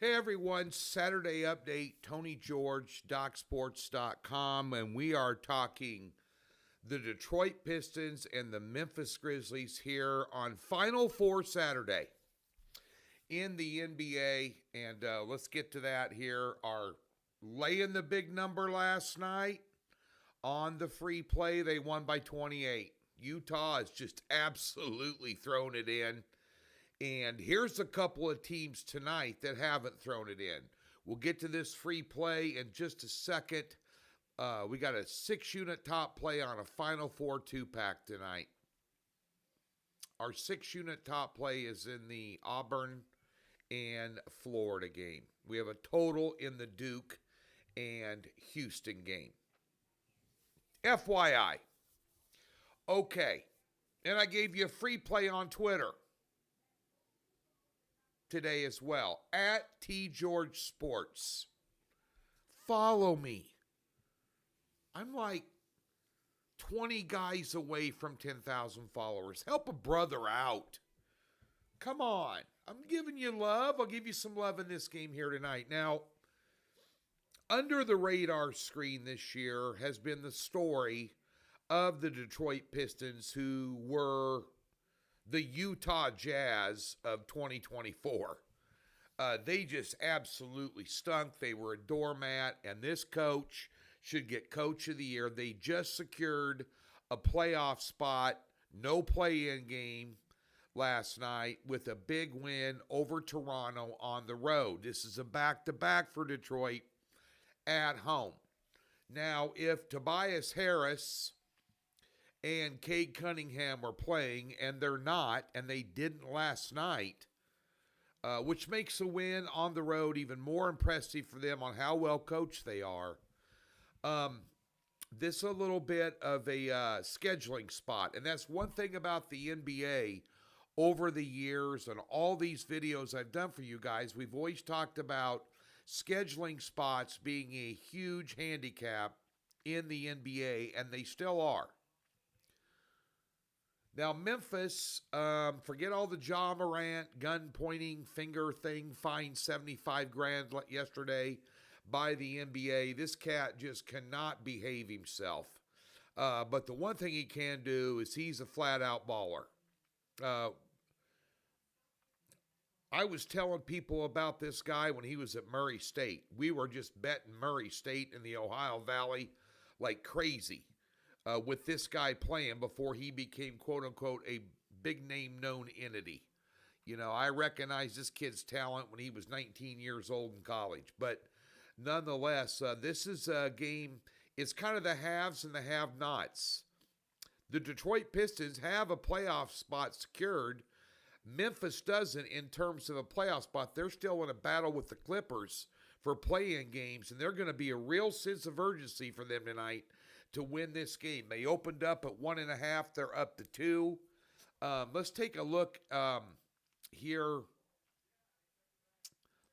Hey everyone, Saturday update, Tony George, DocSports.com, and we are talking the Detroit Pistons and the Memphis Grizzlies here on Final Four Saturday in the NBA. And let's get to that here. Are laying the big number last night on the free play. They won by 28. Utah has just absolutely thrown it in. And here's a couple of teams tonight that haven't thrown it in. We'll get to this free play in just a second. We got a 6-unit top play on a Final Four 2-pack tonight. Our 6-unit top play is in the Auburn and Florida game. We have a total in the Duke and Houston game. FYI. Okay. And I gave you a free play on Twitter today as well, at TGeorgeSports. Follow me. I'm like 20 guys away from 10,000 followers. Help a brother out. Come on. I'm giving you love. I'll give you some love in this game here tonight. Now, under the radar screen this year has been the story of the Detroit Pistons, who were the Utah Jazz of 2024. They just absolutely stunk. They were a doormat, and this coach should get Coach of the Year. They just secured a playoff spot, no play-in game last night with a big win over Toronto on the road. This is a back-to-back for Detroit at home. Now, if Tobias Harris and Cade Cunningham are playing, and they're not, and they didn't last night, which makes a win on the road even more impressive for them on how well coached they are. This is a little bit of a scheduling spot, and that's one thing about the NBA over the years and all these videos I've done for you guys. We've always talked about scheduling spots being a huge handicap in the NBA, and they still are. Now, Memphis, forget all the Ja Morant gun-pointing finger thing, fined $75,000 yesterday by the NBA. This cat just cannot behave himself. But the one thing he can do is he's a flat-out baller. I was telling people about this guy when he was at Murray State. We were just betting Murray State in the Ohio Valley like crazy. With this guy playing before he became, quote-unquote, a big-name known entity. You know, I recognized this kid's talent when he was 19 years old in college. But nonetheless, this is a game, it's kind of the haves and the have-nots. The Detroit Pistons have a playoff spot secured. Memphis doesn't in terms of a playoff spot. They're still in a battle with the Clippers for play-in games, and they're going to be a real sense of urgency for them tonight to win this game. They opened up at 1.5. They're up to 2. Let's take a look here.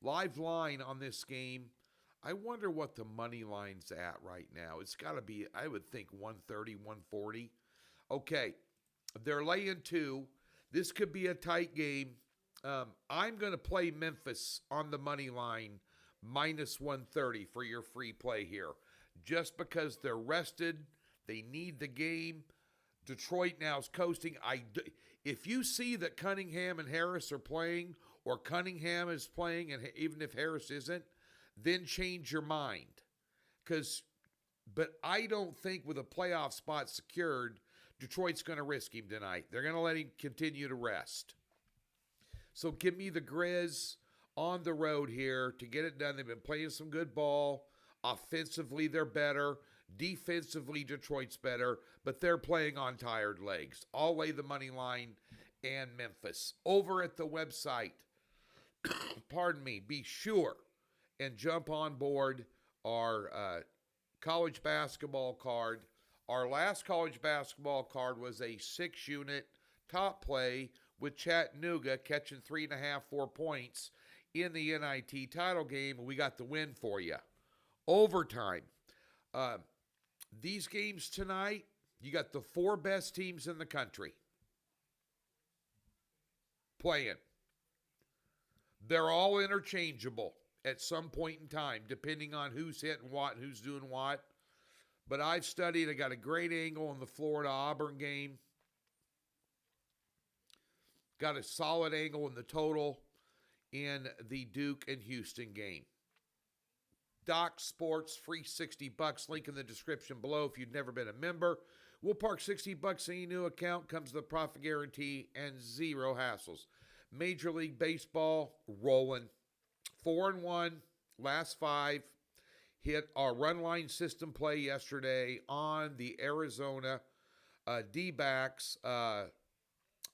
Live line on this game. I wonder what the money line's at right now. It's got to be, I would think, 130, 140. Okay, they're laying 2. This could be a tight game. I'm going to play Memphis on the money line, minus 130 for your free play here. Just because they're rested, they need the game. Detroit now is coasting. If you see that Cunningham and Harris are playing, or Cunningham is playing, and even if Harris isn't, then change your mind. But I don't think with a playoff spot secured, Detroit's going to risk him tonight. They're going to let him continue to rest. So give me the Grizz on the road here to get it done. They've been playing some good ball. Offensively, they're better. Defensively, Detroit's better, but they're playing on tired legs. I'll lay the money line and Memphis. Over at the website, pardon me, be sure and jump on board our college basketball card. Our last college basketball card was a 6-unit top play with Chattanooga catching 3.5, 4 points in the NIT title game, and we got the win for you. Overtime. These games tonight, you got the 4 best teams in the country playing. They're all interchangeable at some point in time, depending on who's hitting what and who's doing what. But I've studied. I got a great angle on the Florida-Auburn game. Got a solid angle in the total in the Duke and Houston game. Doc Sports, free $60. Link in the description below if you've never been a member. We'll park $60 in your new account. Comes the profit guarantee and zero hassles. Major League Baseball, rolling. 4-1, last 5. Hit our run line system play yesterday on the Arizona D-backs.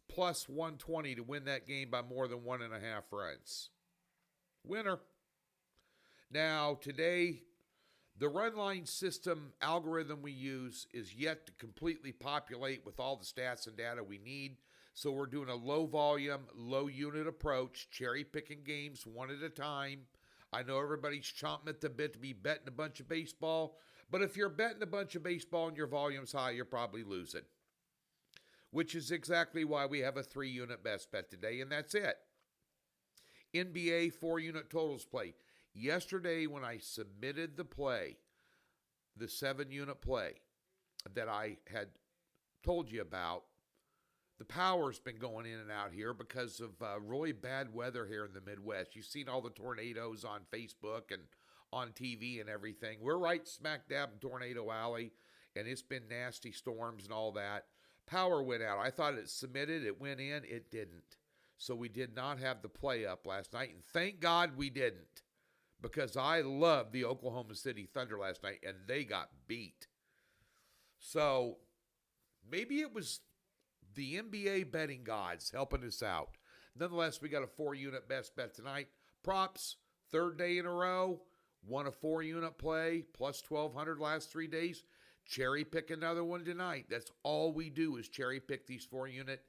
Plus 120 to win that game by more than 1.5 runs. Winner. Now, today, the run line system algorithm we use is yet to completely populate with all the stats and data we need. So we're doing a low volume, low unit approach, cherry picking games one at a time. I know everybody's chomping at the bit to be betting a bunch of baseball, but if you're betting a bunch of baseball and your volume's high, you're probably losing. Which is exactly why we have a 3-unit best bet today, and that's it. NBA 4-unit totals play. Yesterday when I submitted the play, the 7-unit play that I had told you about, the power's been going in and out here because of really bad weather here in the Midwest. You've seen all the tornadoes on Facebook and on TV and everything. We're right smack dab in Tornado Alley, and it's been nasty storms and all that. Power went out. I thought it submitted. It went in. It didn't. So we did not have the play up last night. And thank God we didn't. Because I loved the Oklahoma City Thunder last night. And they got beat. So maybe it was the NBA betting gods helping us out. Nonetheless, we got a 4-unit best bet tonight. Props, 3rd day in a row. Won a 4-unit play. Plus 1,200 last 3 days. Cherry pick another one tonight. That's all we do is cherry pick these 4-unit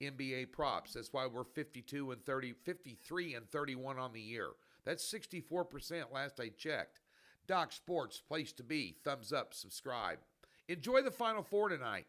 NBA props. That's why we're 53 and 31 on the year. That's 64% last I checked. Doc Sports, place to be. Thumbs up, subscribe. Enjoy the Final Four tonight.